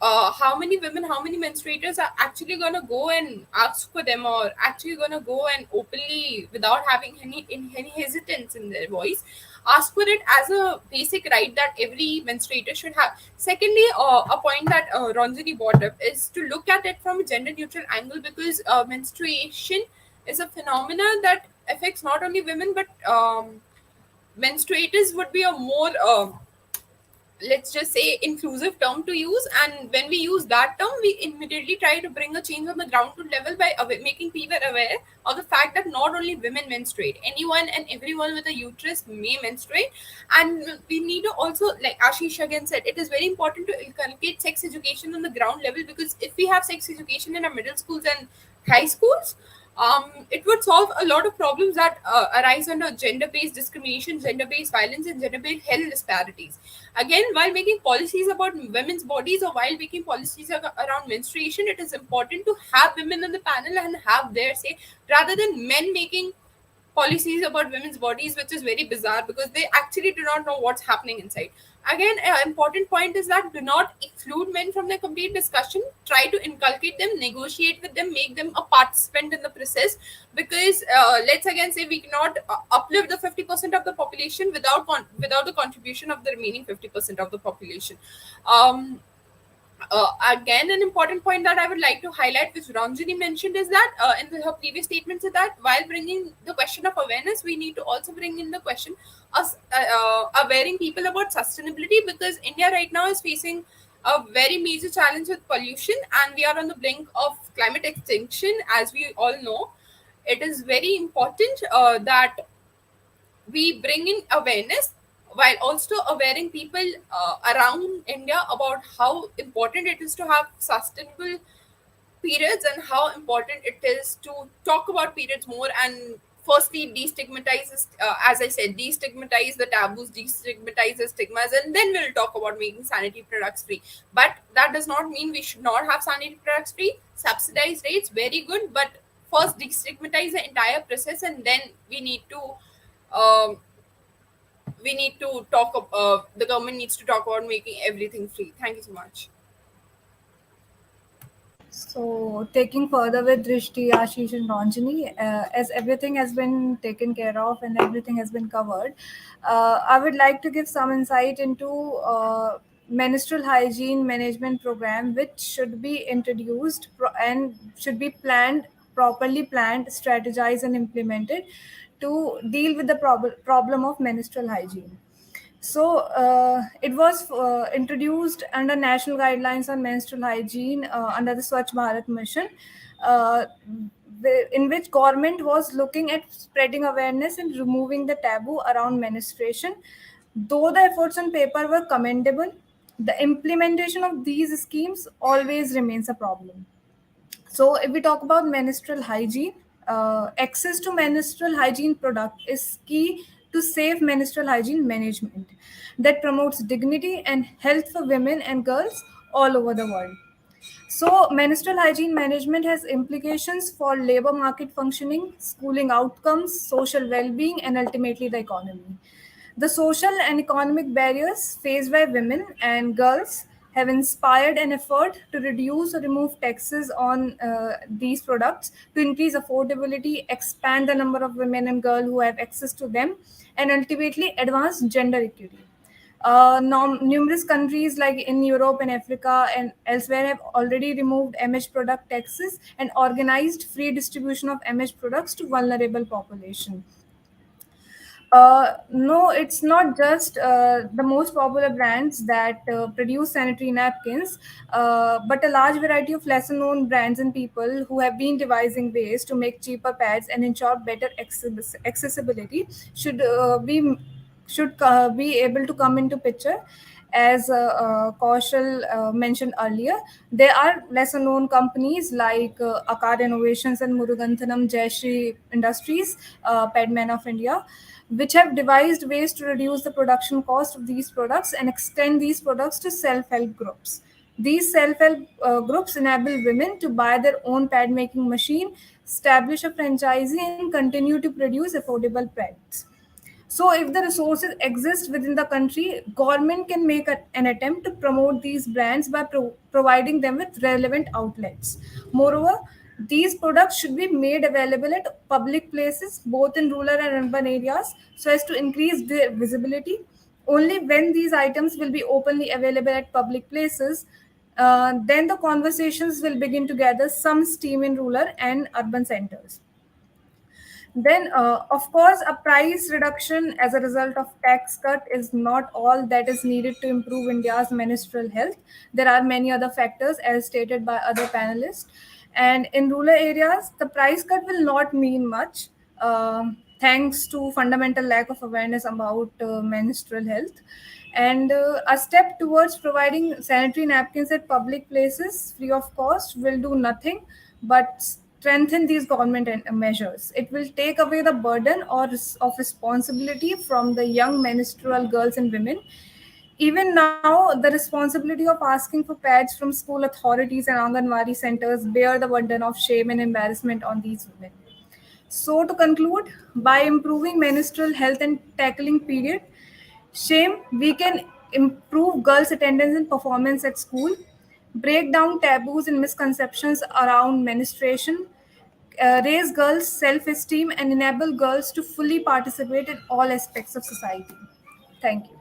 how many women, how many menstruators are actually going to go and ask for them, or actually going to go and openly, without having any hesitance in their voice, ask for it as a basic right that every menstruator should have. Secondly, a point that Ranjani brought up is to look at it from a gender neutral angle, because menstruation is a phenomenon that affects not only women but menstruators would be a more let's just say inclusive term to use. And when we use that term, we immediately try to bring a change on the ground to level by making people aware of the fact that not only women menstruate, anyone and everyone with a uterus may menstruate. And we need to also, like Ashish again said, it is very important to inculcate sex education on the ground level, because if we have sex education in our middle schools and high schools, it would solve a lot of problems that arise under gender-based discrimination, gender-based violence, and gender-based health disparities. Again, while making policies about women's bodies, or while making policies around menstruation, it is important to have women on the panel and have their say, rather than men making policies about women's bodies, which is very bizarre because they actually do not know what's happening inside. Again, an important point is that do not exclude men from the complete discussion. Try to inculcate them, negotiate with them, make them a participant in the process. Because let's again say we cannot uplift the 50% of the population without the contribution of the remaining 50% of the population. Um, Again, an important point that I would like to highlight, which Ranjani mentioned, is that her previous statements, is that while bringing the question of awareness, we need to also bring in the question of awareing people about sustainability, because India right now is facing a very major challenge with pollution, and we are on the brink of climate extinction, as we all know. It is very important that we bring in awareness, while also awareing people around India about how important it is to have sustainable periods, and how important it is to talk about periods more. And firstly, destigmatize as I said, destigmatize the taboos, destigmatize the stigmas, and then we'll talk about making sanitary products free. But that does not mean we should not have sanitary products free. Subsidized rates, very good, but first destigmatize the entire process, and then um, we need to talk. The government needs to talk about making everything free. Thank you so much. So, taking further with Drishti, Ashish, and Ranjani, as everything has been taken care of and everything has been covered, I would like to give some insight into menstrual hygiene management program, which should be introduced and should be properly planned, strategized, and implemented to deal with the problem of menstrual hygiene. So it was introduced under national guidelines on menstrual hygiene under the Swachh Bharat mission, uh, in which government was looking at spreading awareness and removing the taboo around menstruation. Though the efforts on paper were commendable, the implementation of these schemes always remains a problem. So, if we talk about menstrual hygiene, access to menstrual hygiene product is key to safe menstrual hygiene management that promotes dignity and health for women and girls all over the world. So, menstrual hygiene management has implications for labor market functioning, schooling outcomes, social well being, and ultimately the economy. The social and economic barriers faced by women and girls have inspired an effort to reduce or remove taxes on these products to increase affordability, expand the number of women and girls who have access to them, and ultimately advance gender equity. Numerous countries like in Europe and Africa and elsewhere have already removed MH product taxes and organized free distribution of MH products to vulnerable population. No, it's not just the most popular brands that produce sanitary napkins, but a large variety of lesser known brands and people who have been devising ways to make cheaper pads and ensure better accessibility should be able to come into picture. As Kaushal mentioned earlier, there are lesser known companies like Akar Innovations and Muruganthanam Jayashree Industries, Padman of India, which have devised ways to reduce the production cost of these products and extend these products to self help groups. These self help groups enable women to buy their own pad making machine, establish a franchisee, and continue to produce affordable pads. So, if the resources exist within the country, government can make an attempt to promote these brands by providing them with relevant outlets. Moreover, these products should be made available at public places, both in rural and urban areas, so as to increase their visibility. Only when these items will be openly available at public places, then the conversations will begin to gather some steam in rural and urban centers. Then, of course, a price reduction as a result of tax cut is not all that is needed to improve India's menstrual health. There are many other factors, as stated by other panelists. And in rural areas, the price cut will not mean much, thanks to fundamental lack of awareness about menstrual health. And a step towards providing sanitary napkins at public places free of cost will do nothing but strengthen these government measures. It will take away the burden of responsibility from the young menstrual girls and women. Even now, the responsibility of asking for pads from school authorities and Anganwadi centers bear the burden of shame and embarrassment on these women. So, to conclude, by improving menstrual health and tackling period shame, we can improve girls' attendance and performance at school, break down taboos and misconceptions around menstruation, raise girls' self esteem, and enable girls to fully participate in all aspects of society. Thank you.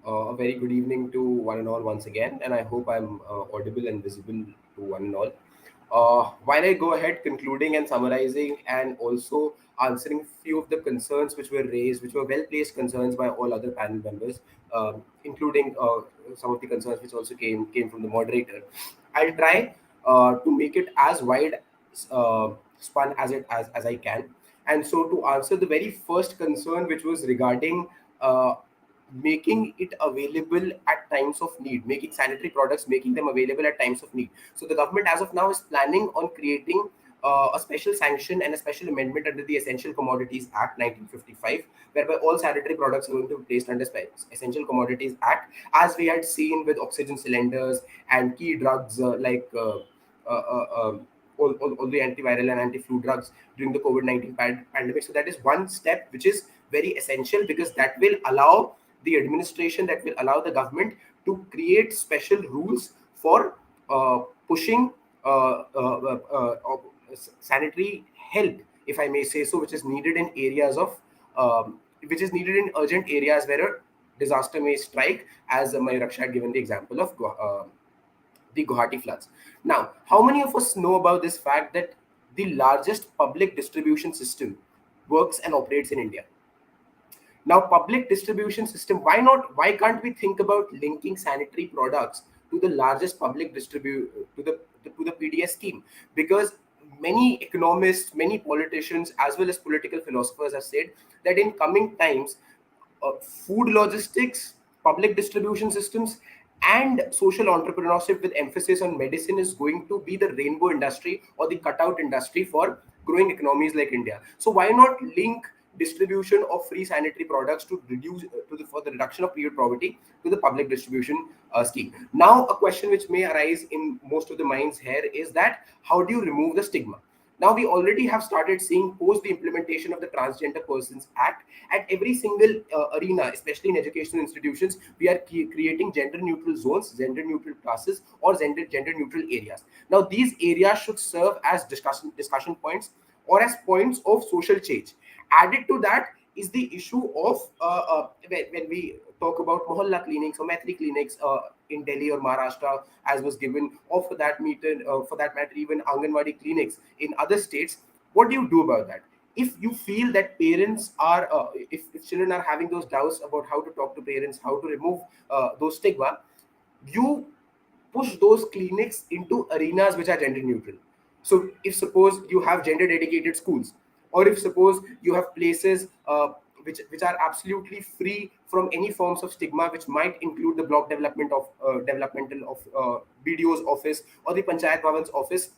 A very good evening to one and all once again, and I hope I'm audible and visible to one and all. While I go ahead concluding and summarizing and also answering few of the concerns which were raised, which were well placed concerns by all other panel members, including some of the concerns which also came from the moderator, I'll try to make it as wide spun as I can. And so to answer the very first concern, which was regarding making it available at times of need, making sanitary products, making them available at times of need. So the government as of now is planning on creating a special sanction and a special amendment under the Essential Commodities Act 1955, whereby all sanitary products are going to be placed under Essential Commodities Act, as we had seen with oxygen cylinders and key drugs all the antiviral and anti-flu drugs during the COVID-19 pandemic. So that is one step which is very essential, because that will allow the administration, that will allow the government to create special rules for pushing sanitary help, if I may say so, which is needed in areas of which is needed in urgent areas where a disaster may strike, as my Raksha had given the example of the Guwahati floods. Now, how many of us know about this fact that the largest public distribution system works and operates in India? Now, public distribution system, why not? Why can't we think about linking sanitary products to the largest public to the PDS scheme? Because many economists, many politicians, as well as political philosophers have said that in coming times, food logistics, public distribution systems, and social entrepreneurship with emphasis on medicine is going to be the rainbow industry or the cutout industry for growing economies like India. So why not link distribution of free sanitary products to reduce for the reduction of period poverty to the public distribution scheme? Now, a question which may arise in most of the minds here is that how do you remove the stigma? Now we already have started seeing post the implementation of the Transgender Persons Act at every single arena, especially in educational institutions, we are creating gender neutral zones, gender neutral classes, or gender neutral areas. Now these areas should serve as discussion points or as points of social change. Added to that is the issue of when we talk about mohalla clinics or maitri clinics in Delhi or Maharashtra, as was given, or for that matter, even Anganwadi clinics in other states. What do you do about that? If you feel that parents are, if children are having those doubts about how to talk to parents, how to remove those stigma, you push those clinics into arenas which are gender neutral. So if suppose you have gender dedicated schools, or if suppose you have places which are absolutely free from any forms of stigma, which might include the block developmental of BDO's office or the Panchayat Bhavan's office,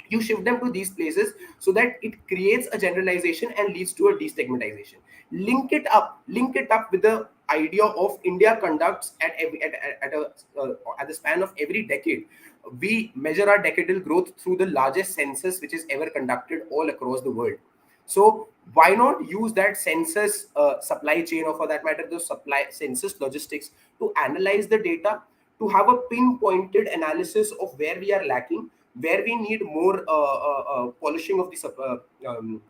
you shift them to these places so that it creates a generalization and leads to a destigmatization. Link it up with the idea of India conducts at the span of every decade. We measure our decadal growth through the largest census which is ever conducted all across the world. So why not use that census supply chain, or for that matter, the supply census logistics, to analyze the data, to have a pinpointed analysis of where we are lacking, where we need more polishing of the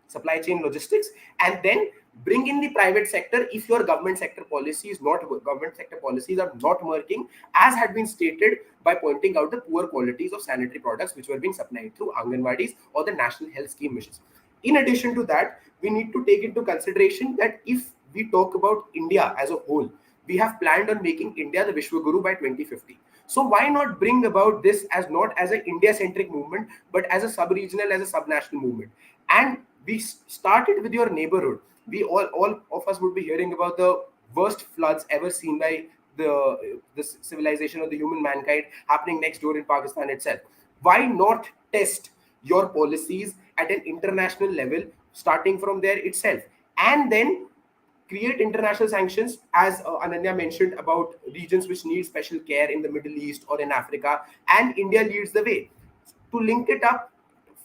supply chain logistics, and then bring in the private sector if your government sector policies are not working, as had been stated by pointing out the poor qualities of sanitary products which were being supplied through Anganwadis or the National Health Scheme missions. In addition to that, we need to take into consideration that if we talk about India as a whole, we have planned on making India the Vishwaguru by 2050. So why not bring about this as not as an India-centric movement, but as a sub-regional, as a sub-national movement? And we started with your neighborhood. We all of us would be hearing about the worst floods ever seen by the civilization of the human mankind happening next door in Pakistan itself. Why not test your policies at an international level, starting from there itself, and then create international sanctions, as Ananya mentioned about regions which need special care in the Middle East or in Africa, and India leads the way. To link it up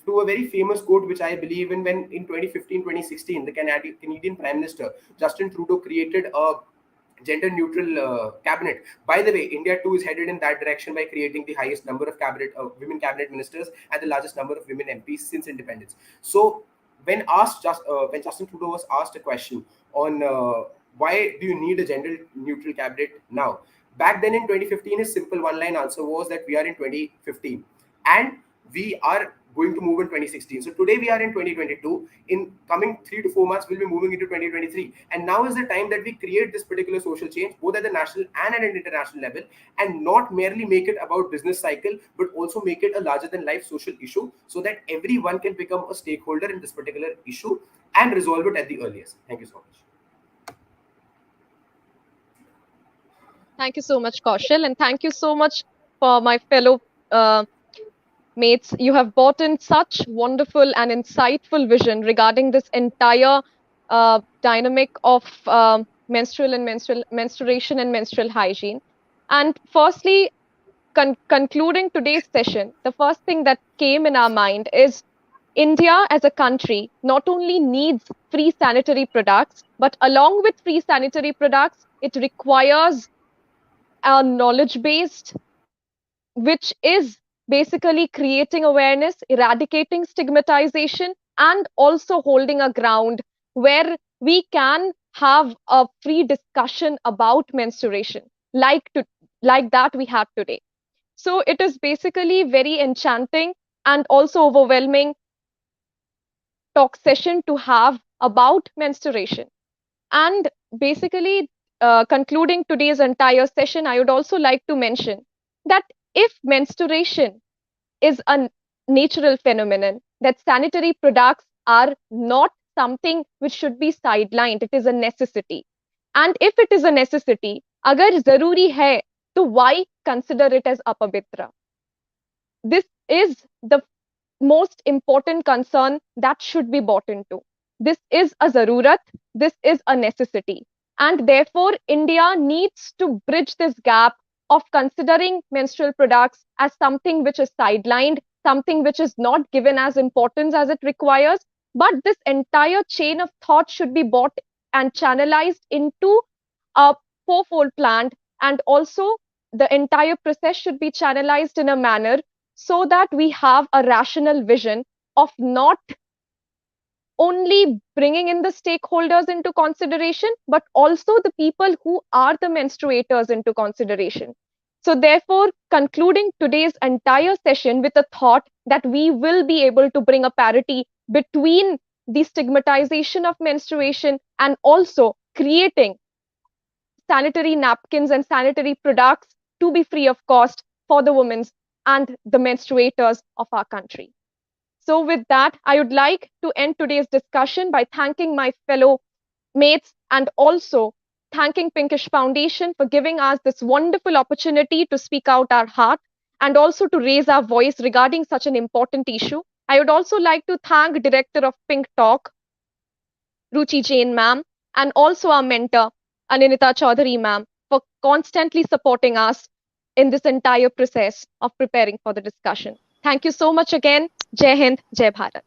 to a very famous quote which I believe in, when in 2015 2016 the Canadian Prime Minister Justin Trudeau created a gender neutral cabinet. By the way, India too is headed in that direction by creating the highest number of women cabinet ministers and the largest number of women MPs since independence. So when Justin Trudeau was asked a question on why do you need a gender neutral cabinet now, back then in 2015, his simple one line answer was that we are in 2015 and we are going to move in 2016. So today we are in 2022. In coming 3 to 4 months, we'll be moving into 2023. And now is the time that we create this particular social change, both at the national and at an international level, and not merely make it about business cycle, but also make it a larger than life social issue, so that everyone can become a stakeholder in this particular issue and resolve it at the earliest. Thank you so much. Thank you so much, Kaushal, and thank you so much for my fellow uh, mates. You have brought in such wonderful and insightful vision regarding this entire dynamic of menstruation and menstrual hygiene. And firstly, concluding today's session, the first thing that came in our mind is India as a country not only needs free sanitary products, but along with free sanitary products, it requires a knowledge based, which is basically creating awareness, eradicating stigmatization, and also holding a ground where we can have a free discussion about menstruation, like that we had today. So it is basically very enchanting and also overwhelming talk session to have about menstruation. And basically, concluding today's entire session, I would also like to mention that if menstruation is a natural phenomenon, that sanitary products are not something which should be sidelined, it is a necessity. And if it is a necessity, agar zaruri hai, to why consider it as apavitra? This is the most important concern that should be bought into. This is a zarurat, this is a necessity. And therefore, India needs to bridge this gap of considering menstrual products as something which is sidelined something which is not given as importance as it requires. But this entire chain of thought should be brought and channelized into a fourfold plan, and also the entire process should be channelized in a manner so that we have a rational vision of not only bringing in the stakeholders into consideration, but also the people who are the menstruators into consideration. So, therefore, concluding today's entire session with a thought that we will be able to bring a parity between the stigmatization of menstruation and also creating sanitary napkins and sanitary products to be free of cost for the women and the menstruators of our country. So, with that, I would like to end today's discussion by thanking my fellow mates and also thanking Pinkish Foundation for giving us this wonderful opportunity to speak out our heart and also to raise our voice regarding such an important issue. I would also like to thank Director of PinkTalk, Ruchi Jain ma'am, and also our mentor, Aninita Chaudhary ma'am, for constantly supporting us in this entire process of preparing for the discussion. Thank you so much again. Jai Hind, Jai Bharat.